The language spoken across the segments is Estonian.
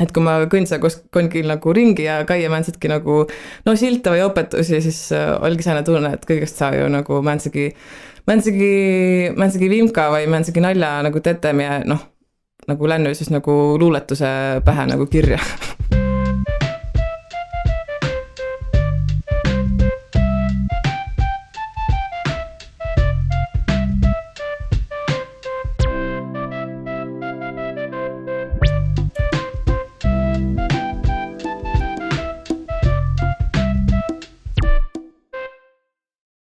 et kui ma kongil nagu ringi ja Kaie määnsitki nagu silta või opetusi, siis olgi sääne tunne, et kõigest saa ju nagu määnsigi vimka või määnsigi nalja nagu tetem ja nagu lännu siis nagu luuletuse pähe nagu kirja.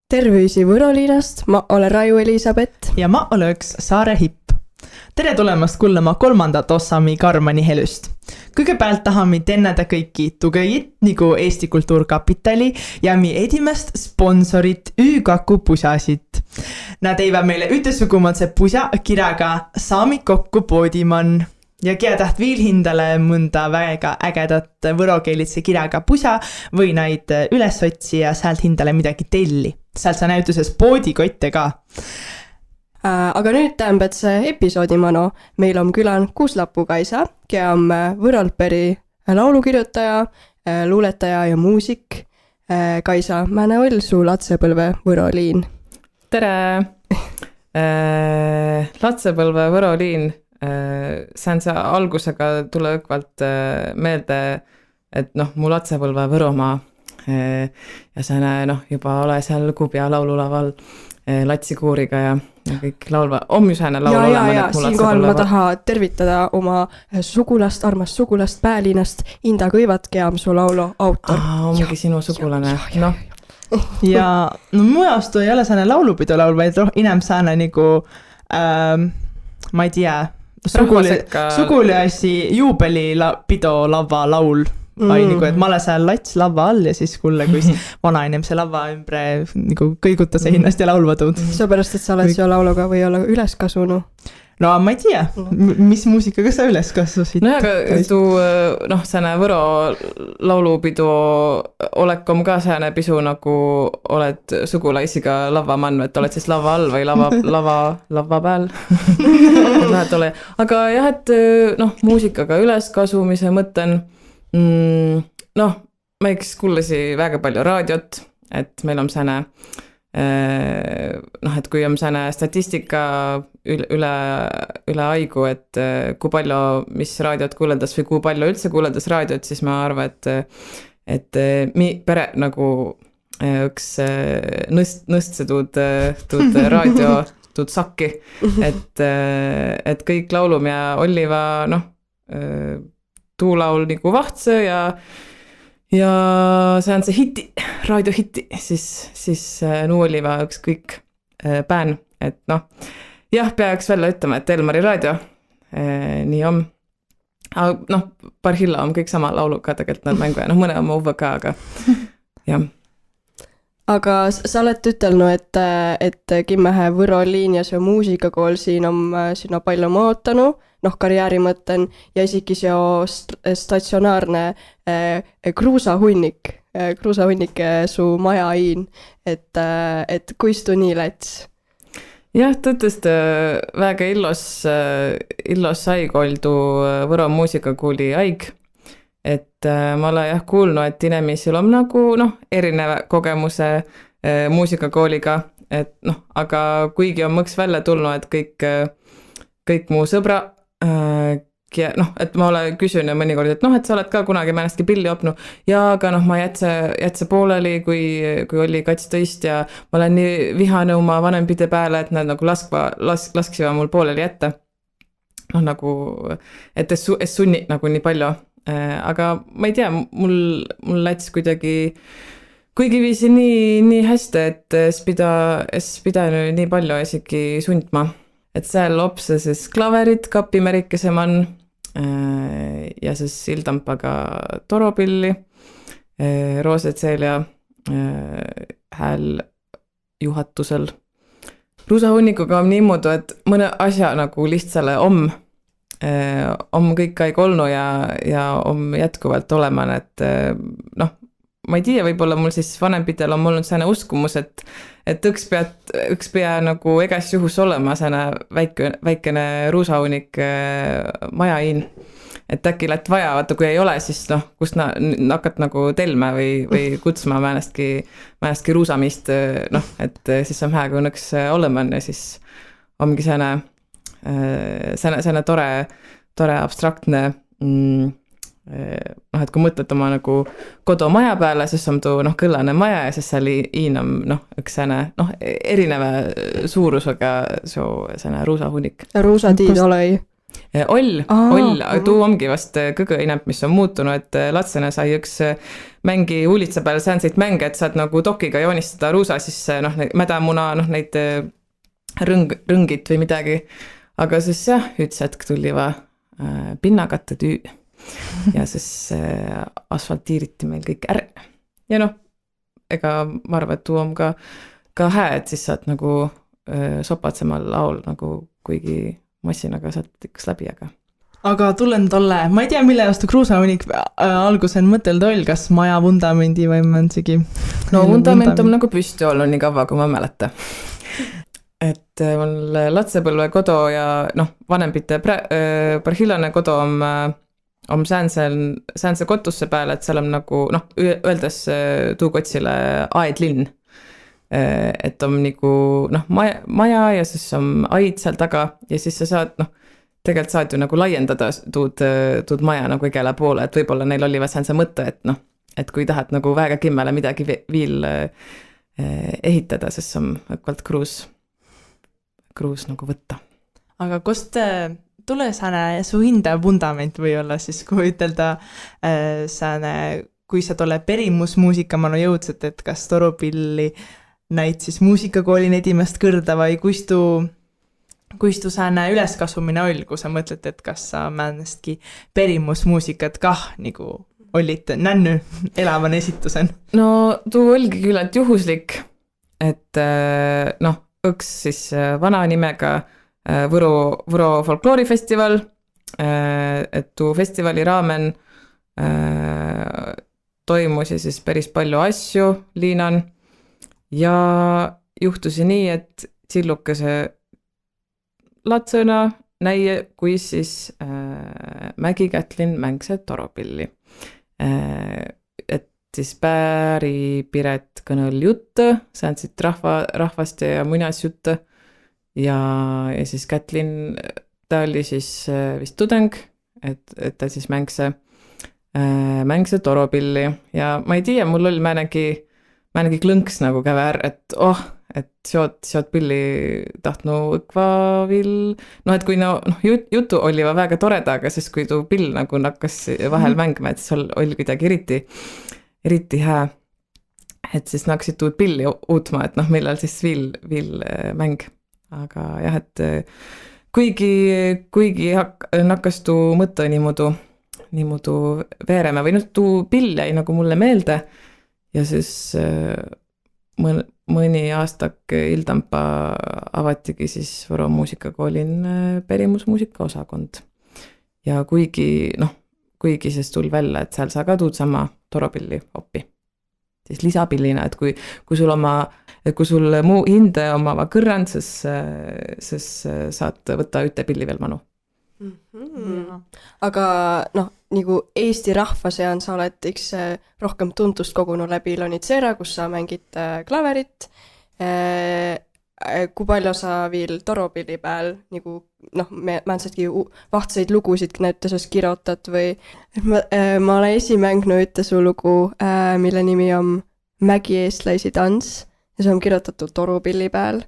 Tervüisi Võroliinast, ma olen Raju Elisabeth. Ja ma oleks Saare Hipp. Tere tulemast kuulama 3. osami Karmani helüst. Kõigepealt tahame tänada kõiki tugejit nagu Eesti Kultuurkapitali ja mi edimest sponsorit Ü2 pusasit. Nad eivät meille ütesugumatse pusa kirjaga Saami kokku poodiman. Ja kiedäht viil hindale mõnda väga ägedat võrokeelitse kirjaga pusa või neid üles otsi ja sealt hindale midagi telli. Sealt sa näituses poodikotte ka. Aga nüüd tämmbetse episoodi mano. Meil on külan Kuuslapu Kaisa, kes on Võralperi laulukirjutaja, luuletaja ja muusik. Kaisa, määne oll su latsepõlve Võroliin? Tere! Latsepõlve Võroliin. Sään see algusega tule õkvalt meelde, et mu latsepõlve Võromaa ja sääne juba ole seal Kubja laululaval latsikuuriga ja kõik laulva. On ju sääne laul olema? Ja, siinkohal ma taha tervitada oma sugulast, armast sugulast Päälinast, Inda Kõivat, kes on su laulu autor. Ongi sinu sugulane. Ja mu jaostu ei ole sääne laulupidu laul, vaid inem sääne nagu ma ei tea, suguliasi juubelipido lava laul. Nagu, et ma olen seal lats lava all ja siis kuule, kui vana inimese lava ümbre nagu kõigutas hinnast ja laulva tuud. Seepärast, et sa oled su lauluga või ole üles kasunu? No ma ei tea, mis muusikaga sa üles kasvasid? Sääne Võro laulupidu olekom ka sääne pisu nagu oled sugulaisiga lavamann, et oled siis lava all või lava peal. Aga jah, et muusikaga üles kasumise mõtten, ma eks kuulasi väga palju raadiot, et meil on sääne et kui on sääne statistika üle aigu, et kui palju mis raadiot kuulendas või kui palju üldse kuulendas raadiot, siis ma arvan, et mi pere nagu üks nõstse tuud raadio tuud sakki, et kõik laulum ja Olliva tuulaul nagu vahtse ja see on see hiti, raadiohiti, siis nuu Olliva üks kõik pään, et jah, peaks välja ütlema, et Elmari raadio, nii on. Aga Parhilla on kõik sama lauluga tegelikult nad mängu ja mõne on mu ka, aga jah. Aga sa oled ütelnud, et kimmehe Võroliin ja see muusikakool siin on sinna palju mootanu, karjääri mõtten ja isegi see statsionaarne kruusahunnik su maja iin, et kuis tu nii läts? Jah, tõttest väga illos aig oldu Võro muusikakooli aig, et ma olen jah kuulnud, et inemisil on nagu erineva kogemuse muusikakooliga, et aga kuigi on mõks välja tulnud, et kõik mu sõbra et ma olen küsinud mõnikord, et sa oled ka kunagi määnestki pilli opnu ja aga ma jätse pooleli, kui oli kats tõist ja ma olen nii vihane oma vanempide peale, et nad nagu lasksiva mul pooleli jätta. Nagu, et es sunnit nagu nii palju. Aga ma ei tea, mul läts kuidagi kuigi viisi nii hästi, et es pidanud nii palju isegi sundma. Et seal opse siis klaverit, kapimärikeseman ja siis Ildampaga toropilli, Roosetseelia hääl juhatusel. Ruusahunnikuga on niimoodi, et mõne asja nagu lihtsale on kõik aeg olnud ja on jätkuvalt oleman, et ma ei tea, võib-olla mul siis vanempitel on olnud sääne uskumus, et üks pea nagu egas juhus olema sääne väikene ruusahunnik maja iin. et äkki lätt vaja, vaata kui ei ole, siis noh, kust hakkat nagu telme või kutsma määnestki ruusamist, noh, et siis on hää, kui õnneks oleman ja siis ongi selline tore abstraktne, noh, et kui mõtled oma nagu kodumaja peale, siis on tuu noh, kõllane maja ja siis seal on noh, üks selline noh, erineva suurusega selline ruusahunnik. Ruusatiid olei. Oll, tuu ongi vast kõige enam, mis on muutunud, et latsena sai üks mängi uulitsa peal säänseid mänge, et saad nagu dokiga joonistada ruusa, siis noh, mädamuna, noh, neid rõngit või midagi. Aga siis jah, üks hetk tuli pinnakatte tüü ja siis asfaltiiriti meil kõik ära. Ja noh, ega ma arvan, et tuu on ka hää, et siis saad nagu sopatsemal laul nagu kuigi massinaga saad üks läbi, aga tulen tolle, ma ei tea, mille vastu kruusahunnik algusen mõtelda oli, kas maja vundamendi või mõnsigi? No vundament on nagu püsti olnud nii kaua, kui ma mäleta. Et mul latsepõlve kodu ja noh, vanempite parhillane kodu on säänse kotusse peale, et seal on nagu noh, öeldes tuukotsile aedlinn. Et on nagu noh, maja ja siis on aid seal taga ja siis sa saad noh, tegelikult saad ju nagu laiendada tuud maja nagu igale poole, et võib-olla neil oli säänse mõte, et noh, et kui tahad nagu väga kimmele midagi viil ehitada, siis on õkkvalt kruus nagu võtta. Aga kust tule sääne su hinda vundament või olla siis, kui ütelda sääne, kui sa tolle perimusmuusika manu jõudset, et kas Toropilli näid siis muusikakoolin edimest kõrda või kuistu sääne üleskasumine oli, kui sa mõtled, et kas sa määnestki perimusmuusikat kah nagu olid nännu elavan esitusen? No tuu olgi küllalt juhuslik, et noh, üks siis vana nimega Võro folkloorifestival, et tuu festivali raamen toimus ja siis päris palju asju liinan. Ja juhtusi nii, et sillukese latsõna näie, kui siis Mägi Kätlin mängse Toropilli. Et siis Pääri Piret kõnel jutte, säänsid rahvast ja muinasjutte ja siis Kätlin, ta oli siis vist tudeng, et ta siis mängse Toropilli ja ma ei tea, mul oli määnegi klõnks nagu käver, et et seot pilli tahtnu õkva viil, noh, et kui jutu oli väga toreda, aga siis kui tuu pill nagu nakkas vahel mängma, et siis oli kuidagi eriti hää, et siis naksid tuud pilli uutma, et noh, millal siis viil mäng, aga jah, et kuigi nakkas tuu mõtte niimoodi veerema või tuu pill jäi nagu mulle meelde. Ja siis mõni aastak Ildampa avatigi siis Võro muusikakoolin perimusmuusika osakond. Ja kuigi siis tuli välja, et seal saa ka tuud sama Toropilli oppi. Siis lisapillina, et kui sul muu hinde omava kõrrand, siis saad võtta üte pilli veel manu. Aga noh, nagu Eesti rahva sean sa oled üks rohkem tuntust kogunud läbi Lonitsera, kus sa mängid klaverit. Kui palju sa viil Toropilli peal nagu noh, määnsedki vahtseid lugusid näituses kirjutad või ma olen esimängnu ütte su lugu, mille nimi on Mägi eestlaisi tants ja see on kirjutatud Toropilli peal.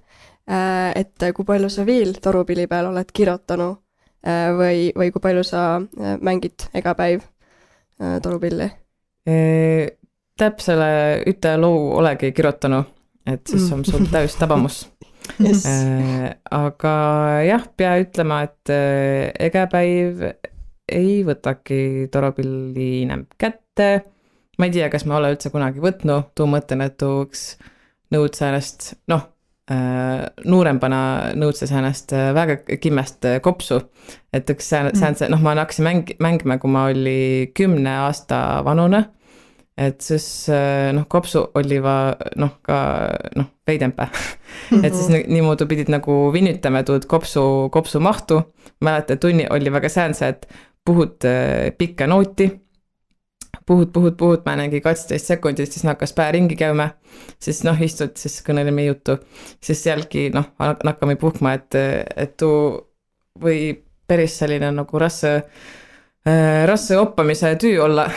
Et kui palju sa viil Toropilli peal oled kirjutanud või kui palju sa mängid ega päiv Toropilli? Täpsele üte loo olegi kirjutanud, et siis on sul täys tabamus. Yes. Aga jah, pea ütlema, et ega päiv ei võtaki Toropilli enam kätte. Ma ei tea, kas ma ole üldse kunagi võtnud, tuu mõtlen, et tuuks nõud säänest, noh, noorempana nõudse säänest väga kimmest kopsu, et üks säänse, noh, ma hakkasin mängima, kui ma oli 10 aasta vanune, et siis noh, kopsu oli ka veidempä, et siis niimoodi pidid nagu vinütama tuud kopsu mahtu, mäleta, tunni oli väga säänse, et puhud pikka nooti, puhud, ma näengi 12 sekundit, siis nakkas pää ringi käima, siis noh, istud, siis kõneleme juttu, siis sealgi noh, nakkame puhkma, et tuu või päris selline nagu rasse oppamise tüü olla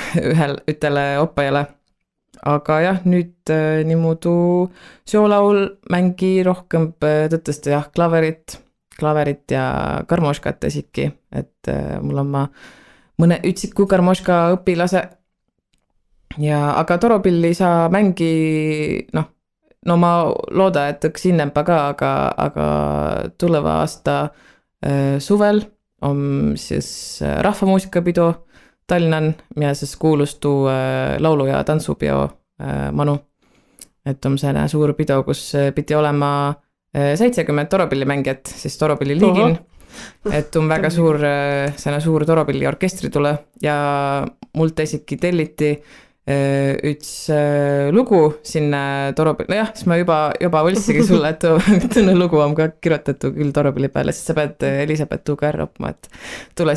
ütele oppajale. Aga jah, nüüd niimoodi seolaul mängi rohkem tõttesti jah, klaverit ja karmoškat esitki, et mul on ma mõne ütsiku karmoška õpilase. Ja aga toropilli saa mängi, no ma looda, et üks innempa ka, aga tuleva aasta suvel on siis rahvamuusikapidu Tallinnan ja siis kuulus tuu laulu- ja tantsupeo manu. Et on selline suur pidu, kus pidi olema 70 toropillimängijat, siis toropilli liigin. Et on väga suur toropilli orkestri tule ja mult esitki telliti üks lugu sinna toropilli, no jah, siis ma juba võlssigi sulle, et tõne lugu on ka kirjutatud küll toropilli peale, siis sa pead Elisabeth tuuga ära õppima, et tule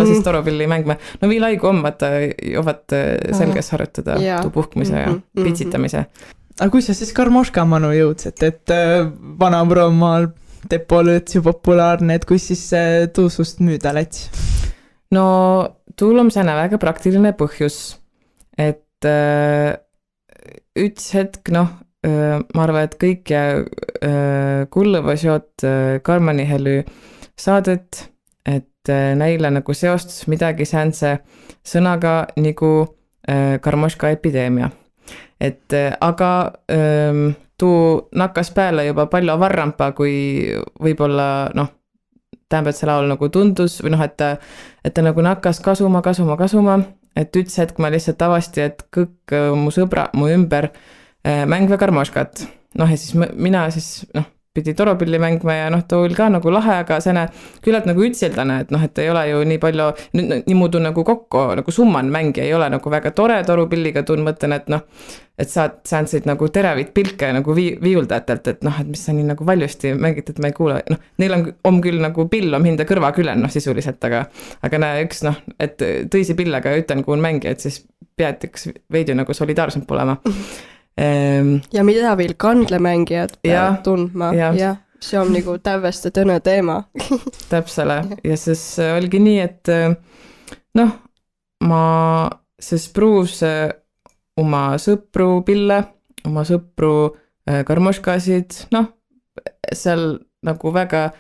siis toropilli mängma. No viil aigu on, vaata, jovad selges harjutada tuu puhkmise ja pitsitamise. Aga kui sa siis karmoška manu jõudsid, et Vana-Võromaal Tepol üldse populaarne, et kui siis tuusust müüda läts? No tuul on sääne väga praktiline põhjus, et üks hetk, ma arvan, et kõik ja kullõvasjot Karmanihely saadet, et näile nagu seostus midagi säänse sõnaga nagu karmoška epideemia. Et aga tuu nakkas pääle juba palju varrampa, kui võib-olla tähendab, et see laul nagu tundus või et ta nagu nakkas kasuma, et üks hetk ma lihtsalt avasti, et kõik mu sõbra mu ümber mängva karmoškat. Ja siis mina siis pidi toropilli mängma ja too oli ka nagu lahe, aga sääne küllalt nagu ütsildane, et ei ole ju nii palju, nii muudu nagu kokku, nagu summan mängi ei ole nagu väga tore toropilliga tuun mõtlen, et saad säänseid nagu teravit pilke nagu viiuldajatelt, et mis sa nii nagu valjusti mängid, et ma ei kuule, neil on küll nagu pill on hinda kõrva külen, sisuliselt, aga näe üks, et tõisi pillega ütlen, kui on mängi, et siis peatiks veidi nagu solidaarsem polema. Ja mida veel kandlemängijad peavad tundma ja see on nagu täveste tõne teema. Täpsele ja siis oligi nii, et ma siis pruus oma sõpru pille, oma sõpru karmoškasid, seal nagu väga,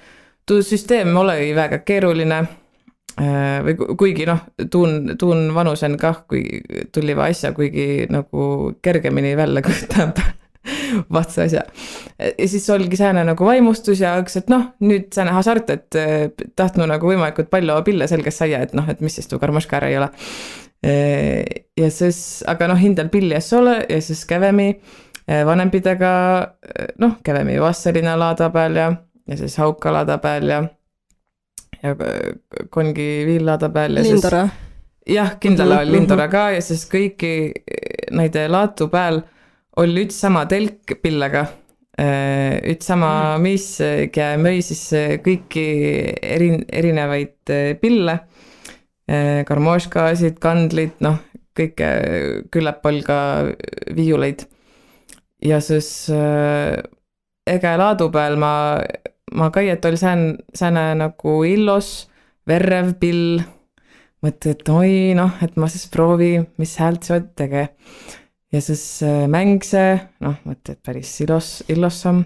tuu süsteem oli väga keeruline või kuigi tuun vanusen kah, kui tuli asja kuigi nagu kergemini välja kütab vahtsa asja. Ja siis oligi sääne nagu vaimustus ja üks, et nüüd sääne hasart, et tahtnu nagu võimalikult palju pille selges saia, et mis siis tuu karmoška ära ei ole. Ja siis, aga hindel pilli ees ole ja siis kävemi vanempidega, kävemi Vasselina laada peal ja siis Hauka laada peal ja kongi viillaada peal. Lindora. Jah, kindlale oli Lindora ka ja siis kõiki näide laatu peal oli üks sama telk pillega. Üks sama mis möi siis kõiki erinevaid pille, karmoškasid, kandlid, kõike küllap oli ka viiuleid. Ja siis ega laadu peal ma kai, et oli sääne nagu illos, verrev pill, mõtle, et oi, et ma siis proovi, mis häält see tege. Ja siis mäng see, mõtle, et päris illossam.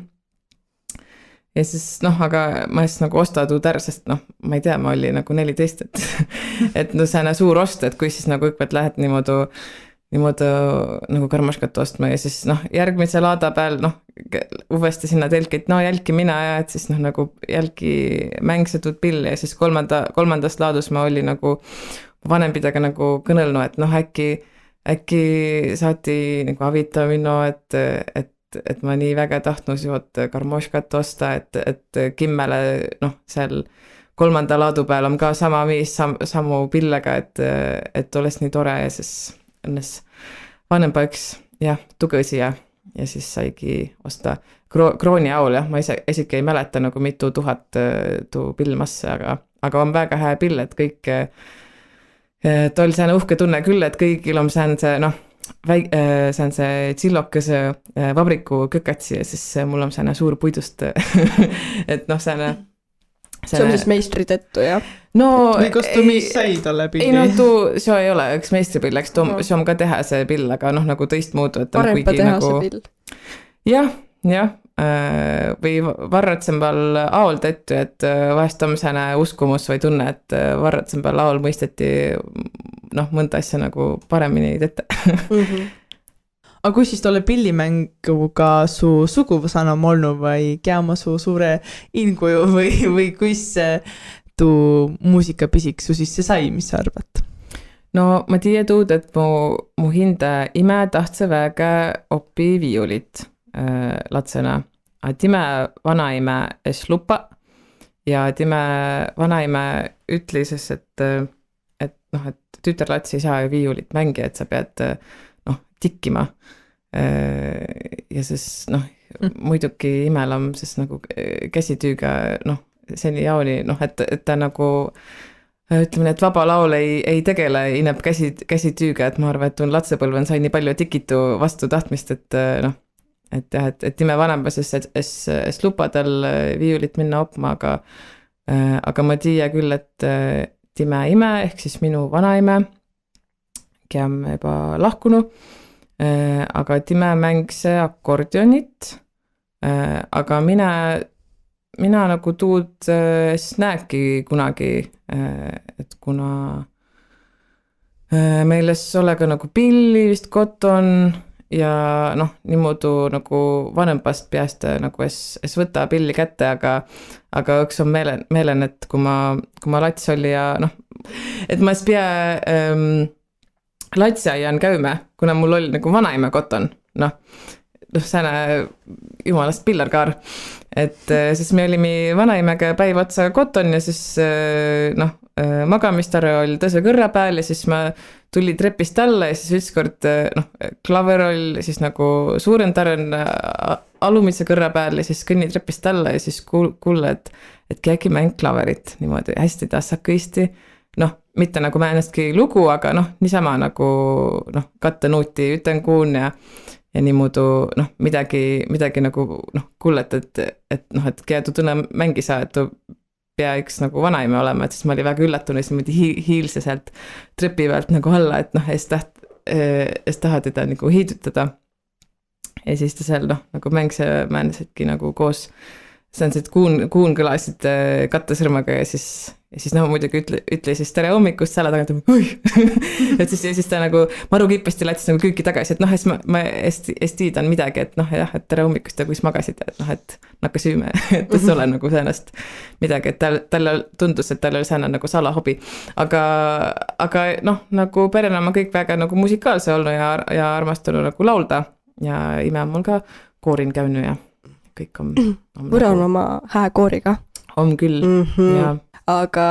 Ja siis, aga ma siis nagu ostatuud ära, sest ma ei tea, ma oli nagu 14, et sääne suur ost, et kui siis nagu õkvad lähed niimoodi nagu karmoškat ostma ja siis järgmise laada peal uuesti sinna telki, et jälki mina ja et siis nagu jälki mängsetud pill ja siis kolmandas laadus ma oli nagu vanempidega nagu kõnelnu, et äkki saati nagu avita minu, et ma nii väga tahtnu siut karmoškat osta, et kimmele seal kolmanda laadu peal on ka sama viis samu pillega, et oleks nii tore ja siis õnnes vanempaiks tugõsi ja siis saigi osta krooni aul, ma isegi ei mäleta nagu mitu tuhat tuu pilmasse, aga on väga hää pill, et kõik, et oli sääne uhke tunne küll, et kõigil on sään see, noh, see on see tsillokese vabriku kõkatsi ja siis mul on sääne suur puidust, et noh, sääne see on siis meistri tõttu, jah? No või kas tu mis sai tolle pilli? Ei, see ei ole üks meistripill, eks see on ka teha see pill, aga noh, nagu teistmoodi. Parempa teha see pill. Jah, või Varratsembal aol tettu, et vahest on sääne uskumus või tunne, et Varratsembal aol mõisteti noh, mõnda asja nagu paremini tette. Aga kui siis tolle pillimänguga su suguvõsana on olnud või käima su suure inkuju või kuis tu muusikapisik su sisse sai, mis sa arvad? No ma tiedän tuud, et mu hinde ime tahtse väga oppi viiulit latsena. Time vanaime es lupa ja time vanaime ütlises, et tütarlats ei saa viiulit mängi, et sa pead tikkima. Ja siis muidugi imel on siis nagu käsitüüga seni jaoni, et ta nagu ütleme, et vaba laul ei tegele ineb käsitüüga, et ma arvan, et on latsepõlven sai nii palju tikitu vastu tahtmist, et jah, et time vanempas es lupa tal viiulit minna opma, aga ma tiia küll, et time ime ehk siis minu vanaime, kes on juba lahkunu, aga time mängs akordionit, aga mina nagu tuud näeki kunagi, et kuna meil es ole ka nagu pilli vist koton ja niimoodi nagu vanempast peast nagu es võta pilli kätte, aga üks on meelen, et kui ma lats oli ja et ma es pea latsiaian käüme, kuna mul oli nagu vanaime koton, sääne jumalast pillarkaar, et siis me olime vanaimega päiv otsa koton ja siis magamistare oli tõse kõrra peal ja siis ma tuli trepist alla ja siis ükskord klaver oli siis nagu suurendaren alumise kõrra peal ja siis kõnni trepist alla ja siis kuule, et keegi mäng klaverit niimoodi hästi tassakõisti, mitte nagu mä ennastki lugu, aga niisama nagu kattenuuti üten kuun ja niimoodi midagi nagu kullet, et keda tu tõne mängi saa, et tu pea üks nagu vanaime olema, et siis ma oli väga üllatunud, siis niimoodi hiilse sealt trepi pealt nagu alla, et es taha teda nagu hiidutada. Ja siis ta seal nagu mängse määnesidki nagu koos säänsed kuun kõlasid kattesõrmaga ja siis muidugi ütle siis tere hommikust selle tagant, et siis ta nagu maru kippesti lätsis nagu küüki tagasi, et ma tiidan midagi, et jah, et tere hommikust ja kuis magasid, et nakka süüme, et see ole nagu säänast midagi, et talle tundus, et tal oli sääne nagu salahobi, aga nagu perena ma kõik väga nagu musikaalse olnud ja armastanud nagu laulda ja ime on mul ka koorin käynyt ja kõik on Võra on oma hää kooriga. On küll, ja. Aga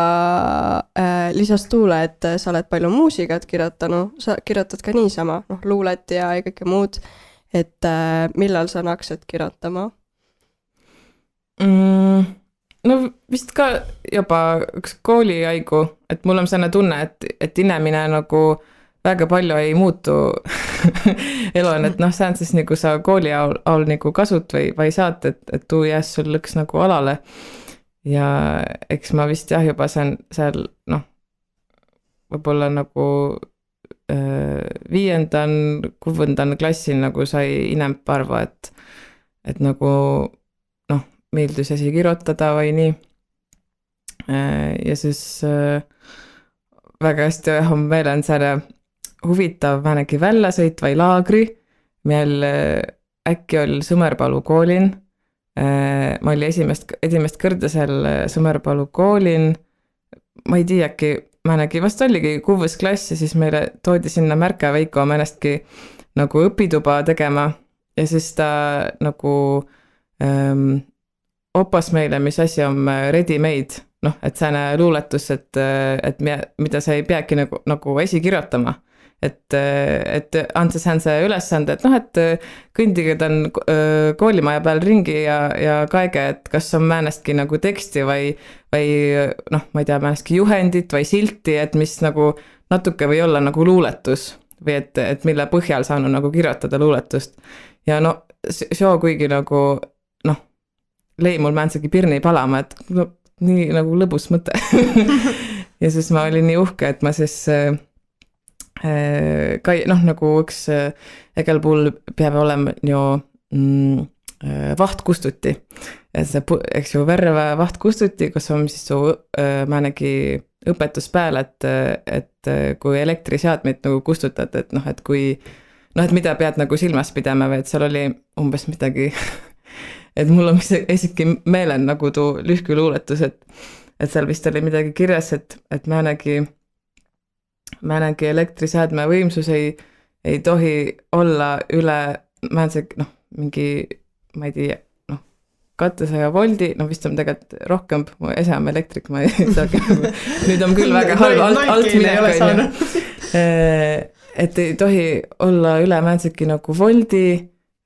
lisas tuule, et sa oled palju muusikat kirjutanud, sa kirjutad ka niisama, luulet ja kõike muud, et millal sa naksad kirjutama? No vist ka juba üks kooliaigu, et mul on sääne tunne, et inemine nagu väga palju ei muutu elu on, et see on siis nagu sa kooli all nagu kasut või saad, et tuu jääs sul üks nagu alale ja eks ma vist jah juba seal võib-olla nagu 5. klassil nagu sai inemp arva, et nagu meeldus asi kirjutada või nii ja siis väga hästi on meelen sääne huvitav määnegi väljasõit või laagri. Meil äkki oli Sõmerpalu koolin. Ma oli esimest kõrda seal Sõmerpalu koolin. Ma ei tea, äkki määnegi vast oligi 6. klass ja siis meile toodi sinna Märkä Veiko määnestki nagu õpituba tegema ja siis ta nagu opas meile, mis asi on ready-made, et sääne luuletus, et mida sa ei peagi nagu esi kirjutama. et andis hän see ülesande, et noh, et kõndige tän koolimaja peal ringi ja kaege, et kas on määnestki nagu teksti või noh, ma ei tea, määnestki juhendit või silti, et mis nagu natuke või olla nagu luuletus või et mille põhjal saanud nagu kirjutada luuletust. Ja no seo kuigi nagu noh, lõi mul määnsegi pirni palama, et no, nii nagu lõbus mõte. Ja siis ma olin nii uhke, et ma siis noh, nagu üks egel puhul peab olema ju vahtkustuti. Ja see, eks ju, värv vahtkustuti, kus on siis su määnegi õpetus peal, et kui elektriseadmeid nagu kustutad, et noh, et kui noh, et mida pead nagu silmas pidama või et seal oli umbes midagi, et mul on isegi meelen nagu tuu lühkü luuletus, et seal vist oli midagi kirjas, et määnegi elektriseadme võimsus ei tohi olla üle määnseg, noh, mingi, ma ei tea, noh, 200 voldi, no vist on tegelikult rohkem, mu ese on elektrik, ma ei saagi, nüüd on küll väga halb alt minema, et ei tohi olla üle määnsegi nagu voldi,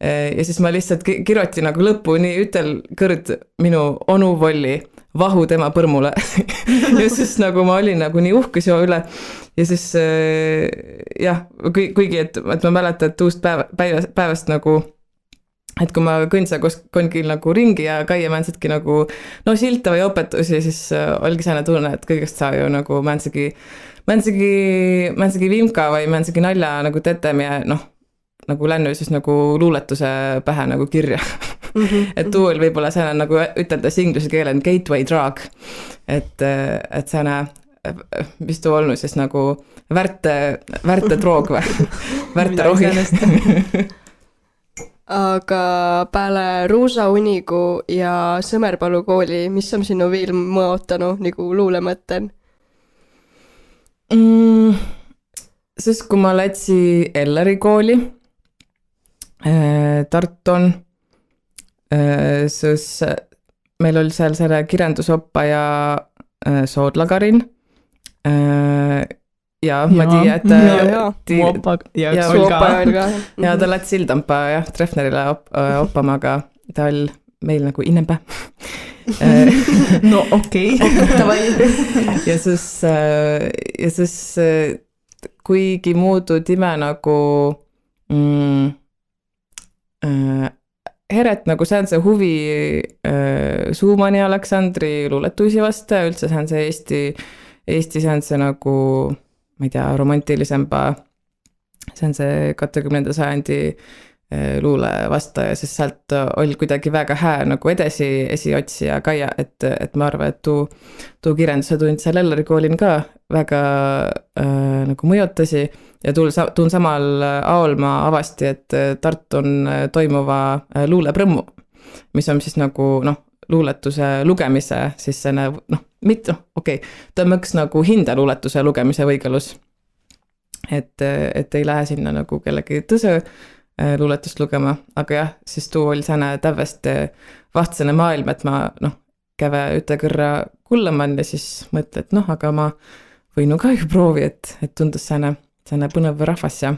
ja siis ma lihtsalt kirjoti nagu lõppu, nii ütel kõrd minu onu volli, vahu tema põrmule. Ja siis nagu ma olin nagu nii uhke seo üle ja siis jah, kuigi et ma mäletan, et tuust päevast nagu, et kui ma kõnsa kongil nagu ringi ja kaia määnsetki nagu no silta või õpetusi, siis olgi sääne tunne, et kõigest saa ju nagu määntsegi vimka või määntsegi nalja nagu tetem ja noh, nagu lännu siis nagu luuletuse pähe nagu kirja. Et tuu oli võib-olla sääne nagu üteldes inglise keelen gateway drug, et sääne, mis tuu olnud siis nagu värte droog või, värte rohi. Aga peale Ruusa Unigu ja Sõmerpalu kooli, mis on sinu veel mõotanud nagu luule mõtten? Siis kui ma lätsi Elleri kooli, Tarton, siis meil oli seal selle kirjandusoppa ja Soodlagarin. Ja ma tiiä, ja ta läts Sildampaa ja Treffnerile oppamaga, ta oli meil nagu inempää. No okei. Ja siis kuigi muudu time nagu heret nagu see on see huvi Suumani Aleksandri luuletuisi vastu, üldse see on see Eesti see on see nagu, ma ei tea, romantilisempaa, see on see 20. sajandi luule vasta ja siis sealt oli kuidagi väga hää nagu esiotsi ja kaia, et ma arvan, et tuu kirjanduse tund seal Elleri koolin ka väga nagu mõjutasi ja tuun samal aol ma avasti, et Tartun toimuva luuleprõmmu, mis on siis nagu noh, luuletuse lugemise siis see noh, mitte okei, ta on mõks nagu hindeluuletuse lugemise võigelus, et ei lähe sinna nagu kellegi tõse luuletust lugema, aga jah, siis tuu oli sääne tävest vahtsene maailm, et ma noh, käve üte kõrra kullaman ja siis mõtle, et noh, aga ma võinu ka ju proovi, et tundus sääne põnev rahvas ja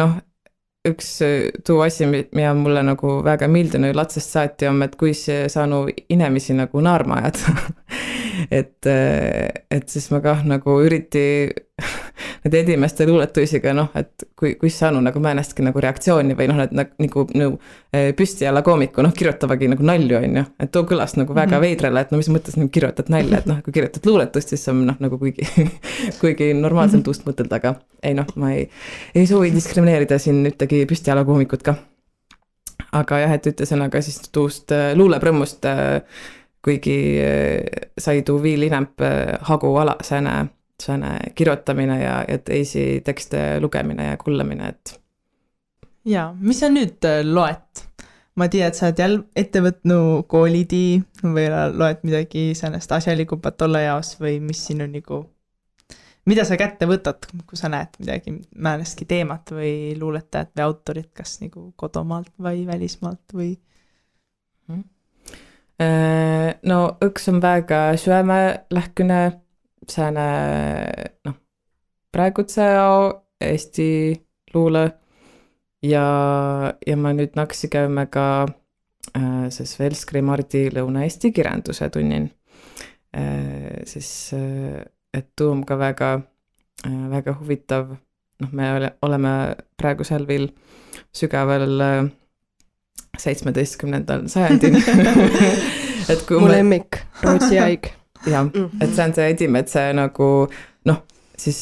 noh, üks tuu asi, mida mulle nagu väga meeldinu latsest saati on, et kuis saanu inemisi nagu naarma ajada. et siis ma kah nagu üriti need edimeste luuletuisiga, noh, et kuis saanu nagu määnestki nagu reaktsiooni või noh, et nagu püsti alla koomiku, noh, kirjutavagi nagu nalju on ju, et too kõlas nagu väga veidrale, et no mis mõttes nagu kirjutad nalja, et noh, kui kirjutad luuletust, siis on noh, nagu kuigi normaalselt tuust mõtelda, aga ei noh, ma ei soovi diskrimineerida siin ühtegi püsti alla koomikut ka. Aga jah, et ütesõnaga siis tuust luuleprõmmust, kuigi sai tuu viil inemp hagu ala sääne kirjutamine ja teisi tekste lugemine ja kullamine, et. Ja, mis sa nüüd loed? Ma tiedän, et sa oled jälle ette võtnu koolidi või loed midagi säänest asjalikupat olla jaos või mis sinu nagu, mida sa kätte võtad, kui sa näed midagi määnestki teemat või luuletajat või autorit, kas nagu kodomaalt või välismaalt või? No üks on väga süämelähküne sääne noh, praegutse Eesti luule ja ma nüüd naksi käyme ka siis Velskri Mardi Lõuna-Eesti kirjanduse tunnin. Siis, et tuu on ka väga, väga huvitav, noh, me oleme praegu seal veel sügaval 17. sajandil. Et kui mu lemmik, Rootsi haig. jah, et see on see Edimetsa nagu noh, siis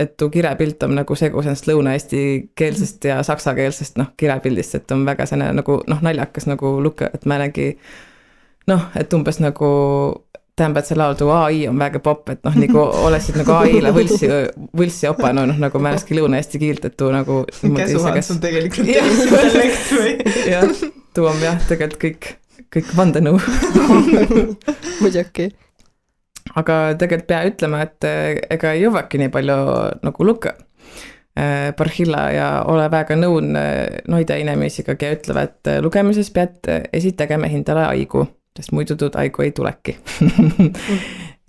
et tuu kirepilt on nagu segu sellest lõuna-eesti keelsest ja saksakeelsest noh, kirepildist, et on väga selline nagu noh, naljakas nagu lukke, et ma nägi noh, et umbes nagu tähendab, et see lauldu AI on väga popp, et noh, nagu olesid nagu AI-le võlssi opanud, noh, nagu ma näski lõuna-eesti kiilt, et tuu nagu käsuhand on tegelikult intellekt või? jah, tuu on jah, tegelikult kõik vandenõu. Muidugi. Aga tegelikult pea ütlema, et ega ei jõuaki nii palju nagu lukka. Barhilla ja ole väga nõun noida inimesiga, kes ütlevad, et lugemises pead esitegema hindale aigu, sest muidu tuud aigu ei tuleki.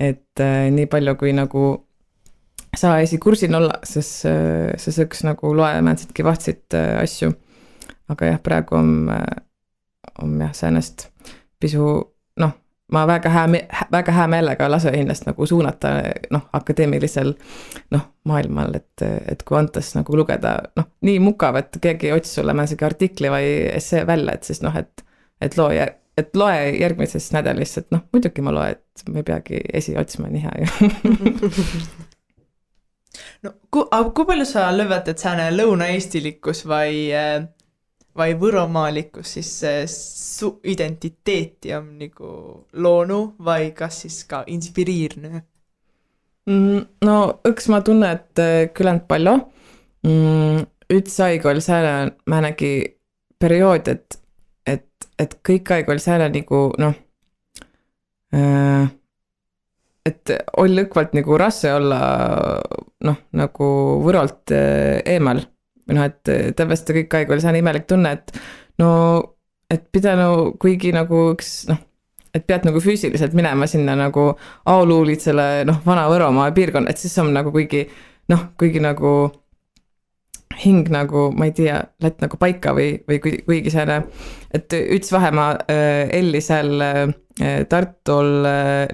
Et nii palju kui nagu saa esikursin olla, sest see sõks nagu loemäänsitki vahtsid asju. Aga jah, praegu on jah, säänest pisu, noh, ma väga hää meelega lase hinnast nagu suunata noh, akadeemilisel noh, maailmal, et kui antas nagu lugeda noh, nii mukav, et keegi otsis sulle mõnsegi artikli või essee välja, et siis noh, et loe järgmises nädalis, et noh, muidugi ma loe, et me ei peagi esi otsima nii hea ju. No, kui palju sa lõvetad sääne lõuna-eestilikkus vai võromaalikkus siis su identiteeti on nagu loonu vai kas siis ka inspiriirne? No üks ma tunne, et küllalt palju. Üts aeg oli sääne määnegi periood, et kõik aeg oli sääne nagu noh, et oli lõkvalt nagu rasse olla noh, nagu võrolt eemal. Noh, et täpselt kõik aeg oli sääne imelik tunne, et no, et pidanu kuigi nagu üks, noh, et pead nagu füüsiliselt minema sinna nagu Auluulitsele, noh, vana Võromaa piirkond, et siis on nagu kuigi nagu hing nagu, ma ei tea, lätt nagu paika või kuigi sääne, et üts vahemaa elli seal Tartul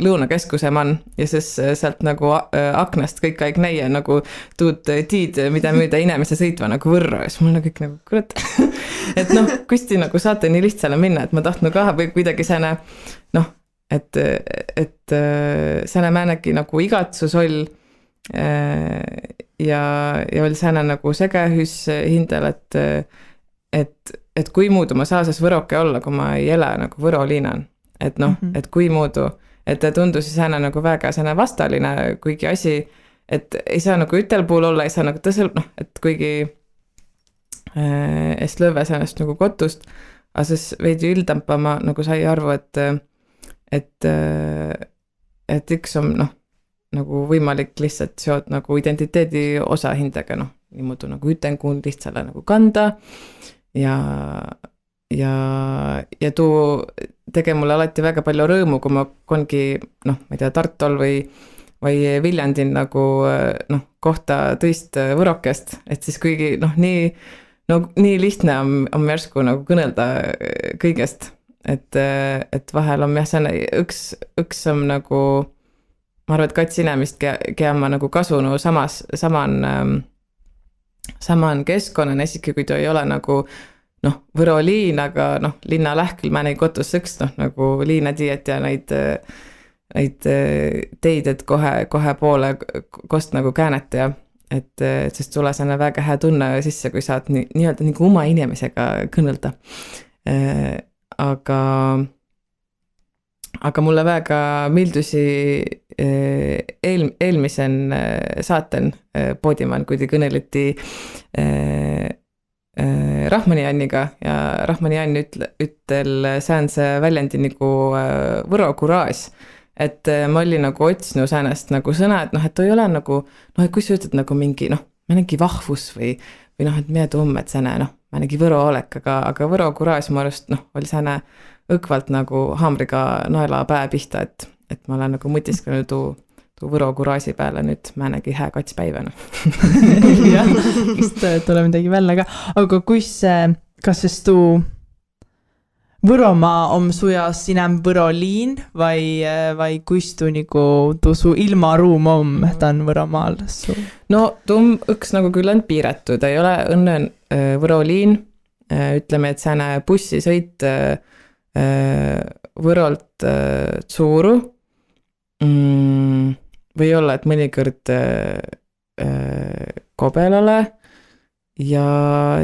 Lõunakeskuse man ja siis sealt nagu aknast kõik aeg näie nagu tuud tiid, mida müüda inimese sõitva nagu võrra ja siis mul on kõik nagu kurat, et noh, kusti nagu saate nii lihtsale minna, et ma tahtnu ka või kuidagi sääne noh, et sääne määnegi nagu igatsus oll ja oli sääne nagu segehüs hindel, et kui muudu ma saa siis võroke olla, kui ma ei ele nagu Võro liinan. Et noh, et kui muudu, et ta tundusi sääne nagu väga sääne vastaline, kuigi asi, et ei saa nagu ütel puul olla, ei saa nagu tõsel, noh, et kuigi est lõve säänest nagu kotust, aga siis veidi üldampa ma nagu sai arvu, et üks on noh, nagu võimalik lihtsalt seot nagu identiteedi osa hindega, noh, niimoodi nagu ütenguun lihtsale nagu kanda ja tuu tege mulle alati väga palju rõõmu, kui ma kongi, noh, ma ei tea, Tartol või Viljandin nagu, noh, kohta tõist võrokest, et siis kuigi, noh, nii lihtne on järsku nagu kõnelda kõigest, et vahel on jah, üks on nagu, ma arvan, et kats inimest, kea ma nagu kasunu saman keskkonnan, esiki kui ta ei ole nagu noh, Võro liin, aga noh, linna lähkül mä neid kotus sõks, noh, nagu liina tiiet ja neid teid, et kohe poole kost nagu käänete ja et sest tule sääne väga hea tunne sisse, kui saad nii-öelda nagu oma inimesega kõnelda. Aga mulle väga meeldusi eelmisen saaten Poodiman, kui te kõneleti Rahmani Anniga ja Rahmani Ann ütel säänse väljendi nagu Võro kuraas, et ma olin nagu otsinu säänest nagu sõna, et noh, et ei ole nagu, noh, et kui sa ütled nagu mingi, noh, mõnegi vahvus või noh, et meie tumme, et sääne, noh, mõnegi Võro olek, aga Võro kuraas mu arust, noh, oli sääne õkvalt nagu haamriga naela päe pihta, et ma olen nagu mõtiskanud tuu Võro kuraasi peale nüüd määnegi hää katspäivänä. jah, vist tuleb midagi välja ka. Aga kas siis tuu Võromaa om sujas inem Võro liin vai kuis tuu niinku tuu su ilmaruum ta on Võromaal su? No tuu üks nagu küll on piiratud, ei ole õnne Võro liin, ütleme, et sääne bussisõit Võrolt Tsuuru või olla, et mõnikõrd Kobelale ja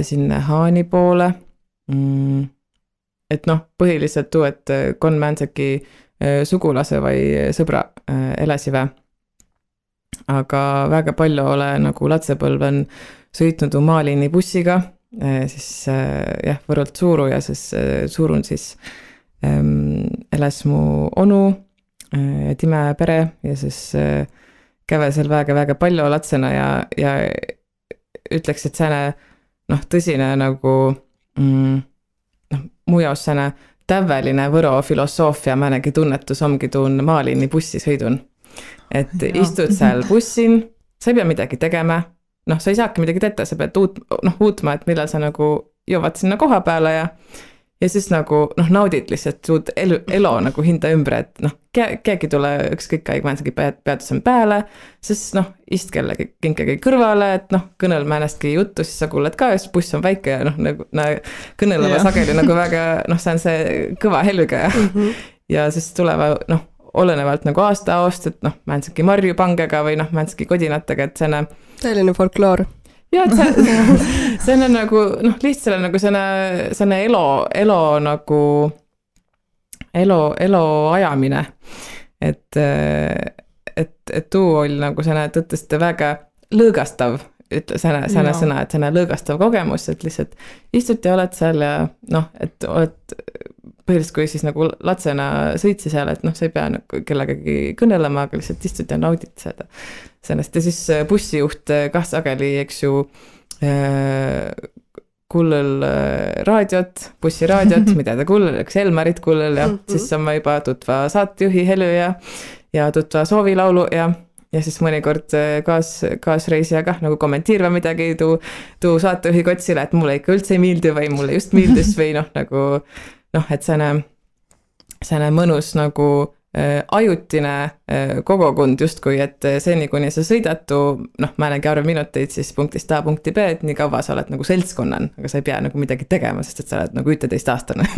sinna Haani poole. Et noh, põhiliselt tuu, et kon määnseki sugulase vai sõbra eläsivä. Aga väga palju ole nagu latsepõlven sõitnud maaliini bussiga, siis jah, Võrolt Tsuuru ja siis Tsuurun siis eläs mu onu ja time pere ja siis käve seal väga palju latsena ja ütleks, et sääne tõsine nagu mu jaos sääne täväline Võro filosoofia määnegi tunnetus ongi tuun maaliini bussisõidun. Et istud seal bussin, sa ei pea midagi tegema, sa ei saaki midagi tetta, sa pead uutma, et millal sa nagu jõuad sinna koha peale ja siis nagu naudid lihtsalt suud elo nagu hinda ümbre, et keegi tule ükskõik aeg määnsegi peatusem pääle, siis ist kellegi kinkegi kõrvale, et kõnel määnestki juttu, siis sa kuuled ka, just buss on väike ja nagu kõneleva sageli nagu väga, see on see kõva helüga ja siis tuleva, olenevalt nagu aasta, et määnsegi marjupangega või määnsegi kodinatega, et sääne selline folkloor. Ja, et see on nagu, lihtsalt nagu sääne elo nagu elo ajamine, et tuu oli nagu sääne tõttest väga lõõgastav, ütle sääne sõna, et sääne lõõgastav kogemus, et lihtsalt istud ja oled seal ja et oled põhiliselt, kui siis nagu latsena sõitsi seal, et sa ei pea nagu kellegagi kõnelema, aga lihtsalt istud ja naudid seda. Sellest ja siis bussijuht kah sageli, eks ju, kullel raadiot, bussiraadiot, mida ta kullel, eks Elmarit kullel ja siis on ma juba tutva saatejuhi helü ja tutva soovilaulu ja siis mõnikord kaasreisija kah nagu kommentiirva midagi tuu saatejuhi kotsile, et mulle ikka üldse ei meeldi või mulle just meeldis või nagu et sääne mõnus nagu ajutine kogukond justkui, et seni kuni sa sõidatu, määnegi arv minuteid siis punktist A punkti B, et nii kaua sa oled nagu seltskonnan, aga sa ei pea nagu midagi tegema, sest et sa oled nagu 11-aastane.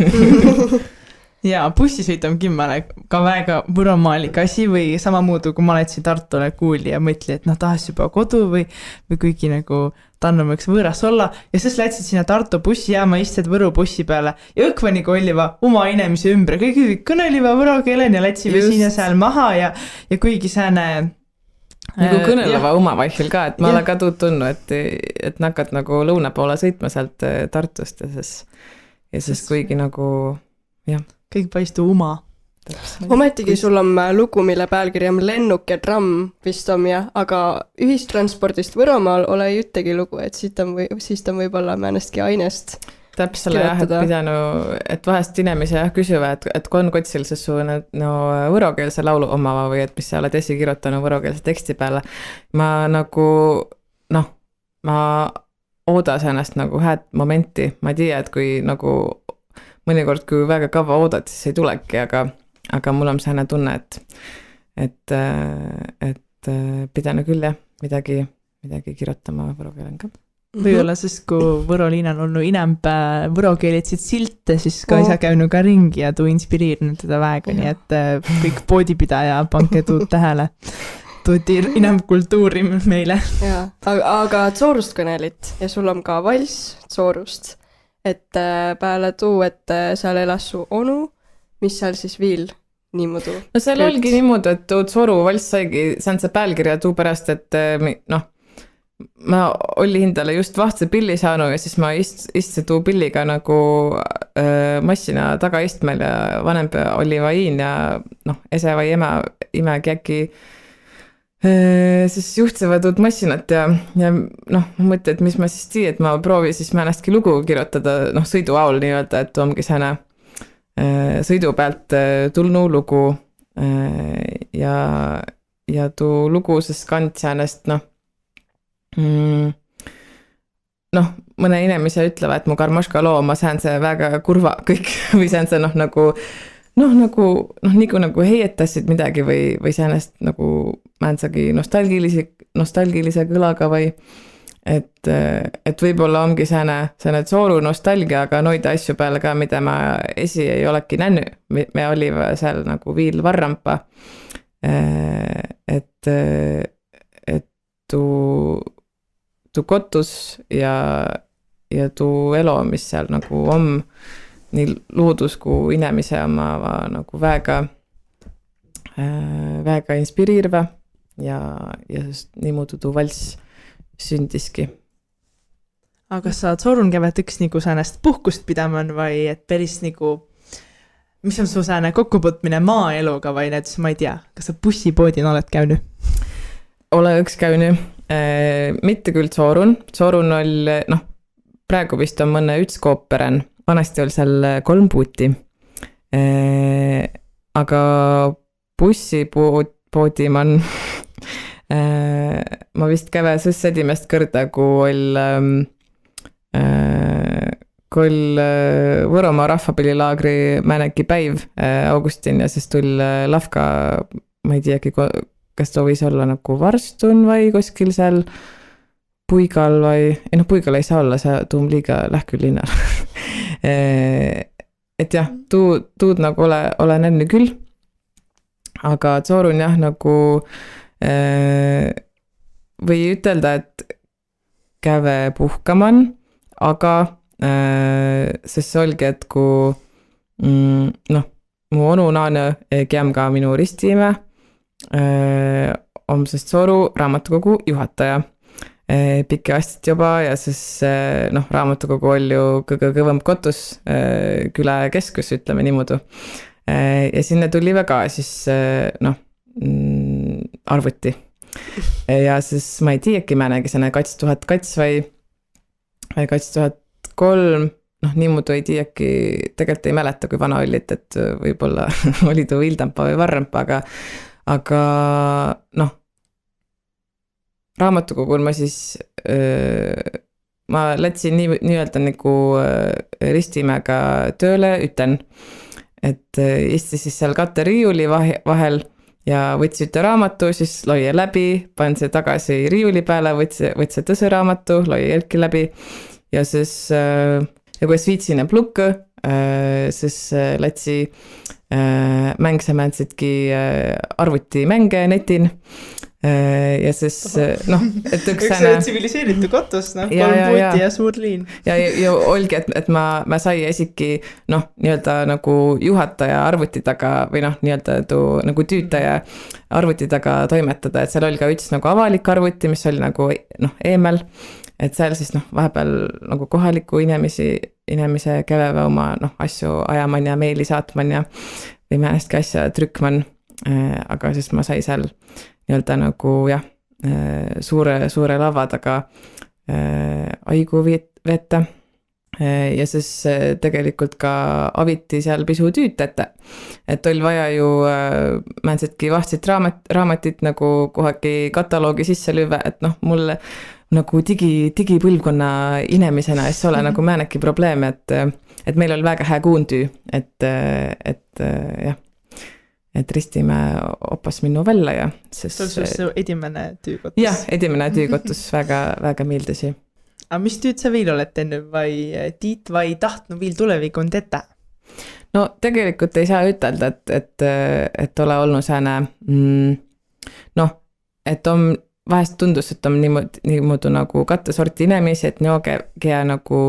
Ja bussisõit on kimmale ka väga võromaalik asi või samamuudu, kui ma lätsin Tartule kuuli ja mõtli, et tahas juba kodu või kuigi nagu tannu võiks võõras olla ja siis lätsid sinna Tartu bussijaama, istud Võru bussi peale ja õkva nagu olliva oma inimese ümbre, kõigi kõneliva võro keelen ja lätsime sinna seal maha ja kuigi sääne nagu kõneleva omavaihel ka, et ma olen ka tunnu, et nakkad nagu lõuna poole sõitma sealt Tartust ja siis kuigi nagu jah. Kõik paistu uma. Ometigi sul on lugu, mille pealkiri on Lennuk ja tramm vist on aga ühistranspordist Võromaal ole juttegi lugu, et siis on võib-olla määnestki ainest täpselt jah, et pidanu, et vahest inimesi küsiva, et kui on kotsil siis su võrokeelse laulu omava või et mis sa oled esikirjutanud võrokeelse teksti peale, ma nagu ma oodas ennast nagu hääd momenti, ma ei tea, et kui nagu mõnikord, kui väga kaua oodad, siis ei tulegi, aga mul on sääne tunne, et pidanu küll jah, midagi kirjutama võrokeelen ka. Või-olla siis, kui Võroliin on olnud inemp võrokeelitsid silte, siis ka isa käinud ka ringi ja tuu inspiriirnud teda väega, nii et kõik poodipidaja panke tuud tähele. Tuudi inemp kultuuri meile. Ja, aga Tsoorust kõnelit ja sul on ka vals Tsoorust. Et peale tuu, et seal elas su onu, mis seal siis viil niimodu? No seal olgi niimoodi, et tuu Tsoru vals saigi, see on see päälkirja tuu pärast, et ma oli hindale just vahtse pilli saanud ja siis ma istsin tuu pilliga nagu massina tagaistmel ja vanem oli vaiin ja ese vai imegi äkki siis juhtsivad uut massinat ja ma mõtlen, et mis ma siis tii, et ma proovi siis määnestki lugu kirjutada sõidu aul nii-öelda, et ongi sääne sõidu pealt tulnu lugu ja ja tuu luguses kand säänest noh, mõne inimese ütleva, et mu Karmaška loo, ma sään see väga kurva kõik või sään see nagu heietasid midagi või säänest nagu määnsagi nostalgilise kõlaga või et võib-olla ongi sääne tsooru nostalgia, aga noida asju peale ka, mida ma esi ei olegi nännu. Me oliva seal nagu viil varrampa. Et tuu kotus ja tuu elo, mis seal nagu on, nii loodus kui inimese oma nagu väga inspiriirva ja niimoodi tuu vals sündiski. aga kas sa Tsoorun käivad üks nagu säänest puhkust pidaman või et päris nagu, mis on su sääne kokkupõtmine maaeluga või näiteks, ma ei tea, kas sa bussipoodina oled käynyt? Ole üks käynyt. Mitte küll Tsoorun oli, praegu vist on mõne üks kooperen, vanasti oli seal 3 puuti. Aga bussipoodi ma vist käve sõs edimest kõrda, kui oli Võromaa rahvapillilaagri määnegi päiv augustin ja siis tuli lavka, ma ei teagi, kas ta võis olla nagu Varstun või kuskil seal Puigal või, Puigal ei saa olla, see tuum liiga lähkül linnal. Et jah, tuud nagu ole nännu küll, aga Tsoorun jah, nagu või ütelda, et käve puhkaman, aga sest see olgi, et kui mu onu naane käm ka minu ristiime, on sest Tsooru raamatukogu juhataja pikki aastat juba ja siis raamatukogu oli ju kõige kõvem kotus küla keskus, ütleme niimoodi. Ja sinna tuli väga siis arvuti. Ja siis ma ei tiiäki määnegi senne 2002 või 2003, niimoodi ei tiiäki, tegelikult ei mäleta, kui vana olid, et võib-olla oli tuu Vildampa või Varrampa, aga raamatukogul ma siis ma lätsin nii-öelda nagu ristimäega tööle üten, et istis siis seal katteriiuli vahel ja võtsi üte raamatu, siis loie läbi, pan see tagasi riiuli peale, võtsi tõse raamatu, loie jälki läbi ja siis ja kui viitsine plukk, siis lätsi mängsemääntsidki arvuti mänge netin ja siis et üks sääne tsiviliseeritu kotus, 3 puuti ja suur liin. Ja olgi, et ma sai esiki nii-öelda nagu juhataja arvuti taga või nii-öelda tuu nagu tüütaja arvuti taga toimetada, et seal oli ka üks nagu avalik arvuti, mis oli nagu eemel, et seal siis vahepeal nagu kohaliku inimese käveve oma asju ajaman ja meili saatman ja või määnestki asja trükkman, aga siis ma sai seal nii-öelda nagu jah, suure lava taga aigu veeta ja siis tegelikult ka aviti seal pisu tüütete, et oli vaja ju määnsedki vahtsid raamatit nagu kohagi kataloogi sisse lüve, et mulle nagu digipõlvkonna inimesena ei ole nagu määnegi probleem, et meil oli väga hää kuuntüü, et jah, et Ristimäe opas minnu välja ja sest... See on su edimene tüükotus. Jah, edimene tüükotus väga meeldisi. A mis tüüd sa viil oled teinud või tiit või tahtnu viil tulevikun teta? No tegelikult ei saa ütelda, et ole olnud sääne et on vahest tundus, et on niimoodi nagu kattesorti inimesi, et kea nagu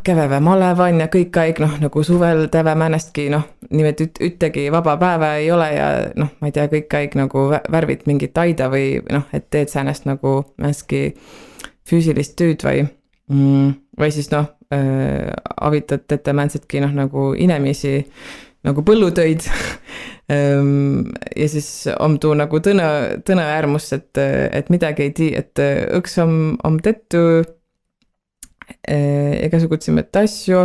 käveve malevan ja kõik aeg nagu suvel täve määnestki niimoodi üttegi vaba päeva ei ole ja ma ei tea, kõik aeg nagu värvid mingit aida või et teed säänest nagu määnestki füüsilist tüüd või siis avitad ette määnsetki nagu inimesi nagu põllutöid ja siis on tuu nagu tõne äärmus, et midagi ei tii, et õks on tettu igasugutsimete asju,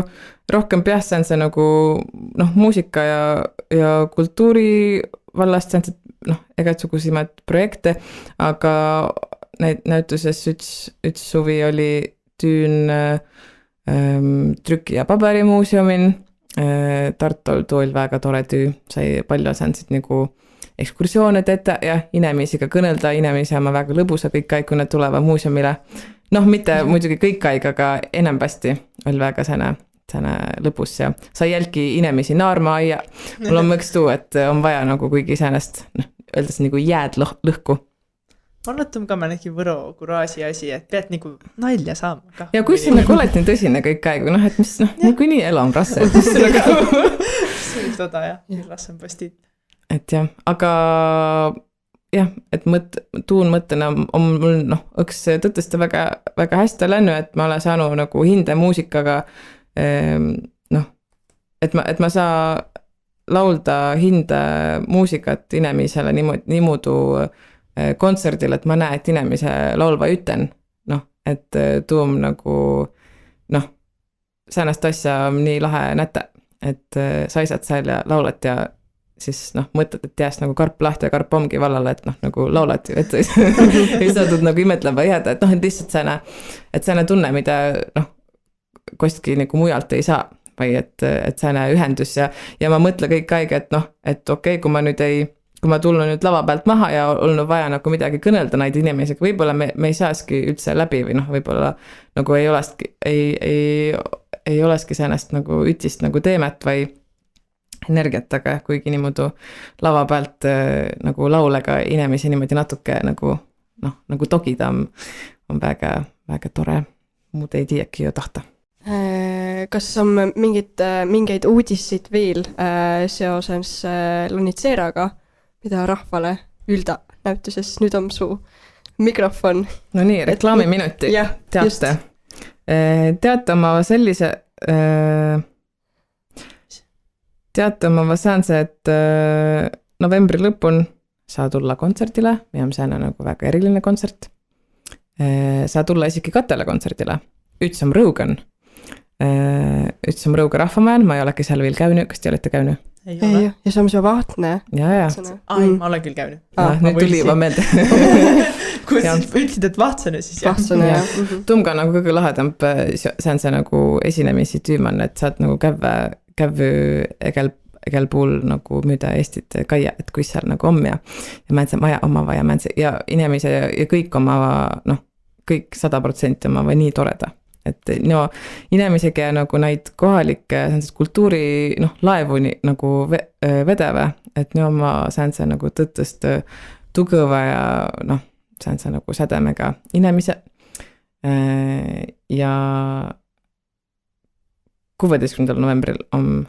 rohkem peast see nagu muusika ja kultuuri vallast igatsugusimaid projekte, aga näituses üks suvi oli Tüün trüki- ja paberimuuseumin. Tartul oli väga tore tüü, sai palju säänsid nagu ekskursioone teete ja inimesiga kõnelda, inimesi oma väga lõbusa kõik aeg, kui nad tulevad muuseumile. Mitte muidugi kõik aeg, aga enambasti oli väga sääne lõpus ja sa jälgi inimesi naarma ja mul on mõks tuu, et on vaja nagu kuigi säänest, öeldes nagu jääd lõhku. Annatum ka mõnegi võro kuraasi asi, et pead nagu nalja saama ka. Ja kui sa nagu oled nii tõsine kõik aeg, et mis nagu nii elu on rasse. See oli toda jah, rasse on postit. Et jah, aga jah, et tuun mõttena on mul õks tõttesti väga, väga hästi lännu, et ma olen saanud nagu hinde muusikaga, et ma saa laulda hinde muusikat inimesele niimoodi kontserdil, et ma näen, et inimese laulva üten, et tuum nagu, säänest asja nii lahe näte, et saisad seal ja laulat ja siis mõtled, et jääs nagu karp lahti ja karp ongi vallale, et nagu laulad ju, et ei saadud nagu imetlema jääda, et et lihtsalt sääne tunne, mida kostki nagu mujalt ei saa, või et sääne ühendus ja ma mõtle kõik aeg, et okei, kui ma tulnud nüüd lava pealt maha ja olnud vaja nagu midagi kõnelda neid inimesega, võib-olla me ei saaski üldse läbi või võib-olla nagu ei oleski säänest nagu ütist nagu teemet või energiat, aga kuigi niimoodi lava pealt nagu laulega inimesi niimoodi natuke nagu togida on väga, väga tore, muud ei tiiagi ju tahta. Kas on mingeid uudisid veel seoses Lonitseeraga, mida rahvale ülda näituses? Nüüd on su mikrofon. No nii, reklaamiminuti. Teate. Teate oma sellise... Teate oma säänse, et novembri lõpun saa tulla kontserdile, ja on sääne nagu väga eriline kontsert. Saa tulla isegi Katele kontserdile. Üks on Rõugan. Üks on Rõuga rahvamäel, ma ei olegi seal veel käynyt, kas te olete käynyt? Ei ole. Ja see on see vahtne. Ja. Ai, ma olen küll käynyt. Nüüd tuli juba meelde. Kui ütlesid, et vahtsane, siis jah. Vahtsane, jah. Tumga nagu kõige lahedamp, see on see nagu esinemisi tüüman, et saad nagu kävy egel puul nagu müüda Eestit kaia, et kus seal nagu on ja määnse maja omava ja inimese ja kõik omava, kõik 100% omava nii toreda. Et inimesega nagu neid kohalikke kultuuri laevu nagu vedeve, et oma säänse nagu tõttest tugeva ja säänse nagu sädemega inimese ja 16. novembril on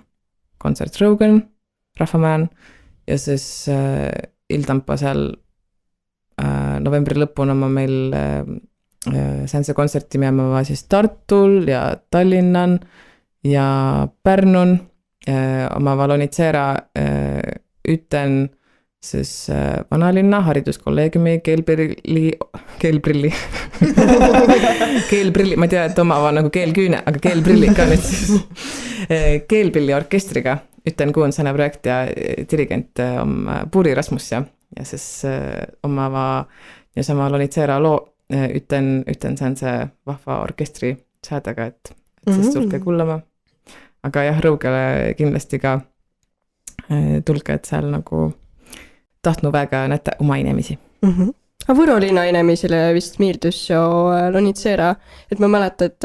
kontsert Rõugan, Rahvamäen ja siis Ildampa seal novembri lõpun on meil säänse kontserti meema siis Tartul ja Tallinnan ja Pärnun oma Lonitseera üten siis vanalinna hariduskolleegiumi keelprilli, ma tean, et omava nagu keelküüne, aga keelprilli ka nüüd siis keelpilli orkestriga üten kuun sääne projekt ja dirigent on Puuri Rasmus ja siis omava ja sama Lonitseera loo üten säänse vahva orkestri saadaga, et siis tulge kullama. Aga jah, Rõugele kindlasti ka tulge, et seal nagu tahtnu väga näete oma inimesi. Võro linna inimesile vist miildus jo Lonitseera, et ma mäletan, et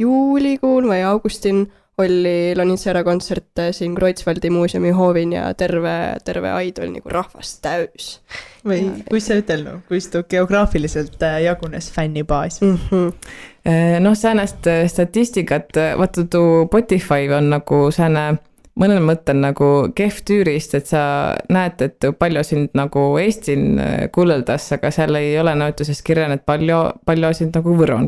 juulikuun või augustin oli Lonitseera kontsert siin Kreutzwaldi muuseumi hoovin ja terve aid oli nagu rahvast täys. Või kus sa ütelnu, kus tuu geograafiliselt jagunes fännibaas? Säänest statistikat, vaata tuu Spotify on nagu sääne mõnel mõttel nagu kehv tüürist, et sa näed, et palju sind nagu Eestin kuuleldas, aga seal ei ole näituses kirjan, et palju sind nagu Võron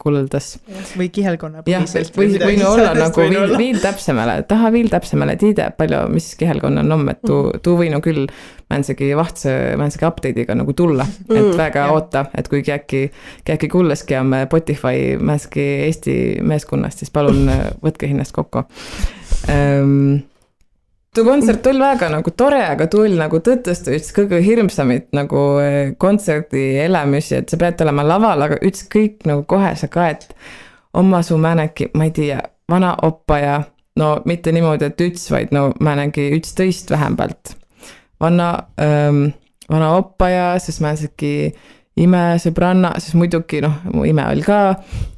kuuleldas. Või kihelkonna põhiselt. Või olla nagu viil täpsemale tiide, palju, mis kihelkonna on, et tuu võinu küll mänsegi update'iga nagu tulla, et väga oota, et kui keegi kuuleski on Spotify mänsegi Eesti meeskonnast, siis palun võtke hinnast kokku. tuu kontsert oli väga nagu tore, aga tuu oli nagu tõtõstu üks kõige hirmsamit nagu kontserdi elämüsi, et sa pead olema laval, aga ükskõik nagu kohe sa kaed oma su määnegi, ma ei tea, vana oppaja, no mitte niimoodi, et üks, vaid no määnegi 11 vähempalt. Vana oppaja, siis määnegi ime sõbranna, siis muidugi noh, mu ime oli ka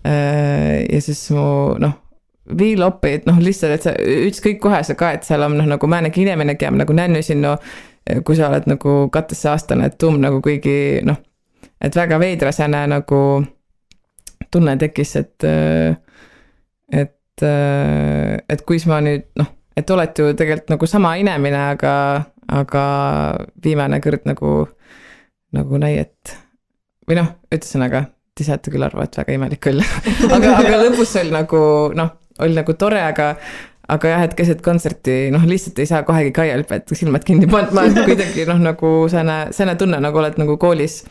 ja siis mu noh, viiloppeid, noh lihtsalt, et sa ükskõik kohe sa ka, et seal on noh, nagu määnegi inimene käib nagu nännusin, no kui sa oled nagu 12 aastane, et tuum nagu kuigi noh, et väga veidra sääne nagu tunne tekkis, et kuis ma nüüd noh, et oled ju tegelikult nagu sama inimene, aga viimane kõrd nagu näi, et või noh, ütlesin, aga te saate küll arva, et väga imelik küll. aga lõpus oli nagu noh, oli nagu tore, aga jah, et keset kontserti, noh lihtsalt ei saa kohegi kaial, et silmad kinni pandma, et kuidagi noh, nagu sääne tunne, nagu oled nagu koolis,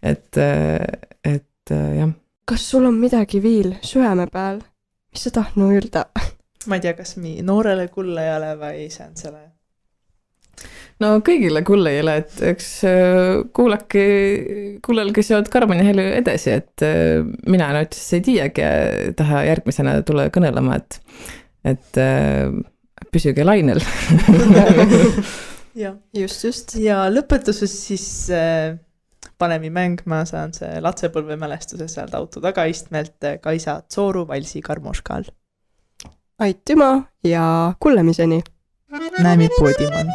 et jah. Kas sul on midagi viil süäme peal, mis sa tahtnu öelda? Ma ei tea, kas mi noorele kullajale või sääntsele? No kõigile kullajale, et eks kuulelge seod Karmani helu edasi, et mina näiteks ei tiiagi ja taha järgmisena tule kõnelema, et püsüge lainel. Ja. Just. Ja lõpetuses siis panemi mängma saan see latsepõlve mälestuse sealt auto tagaistmelt Kaisa Tsooru valsi Karmoškal. Aitüma ja kuulemiseni! Näemi poodiman!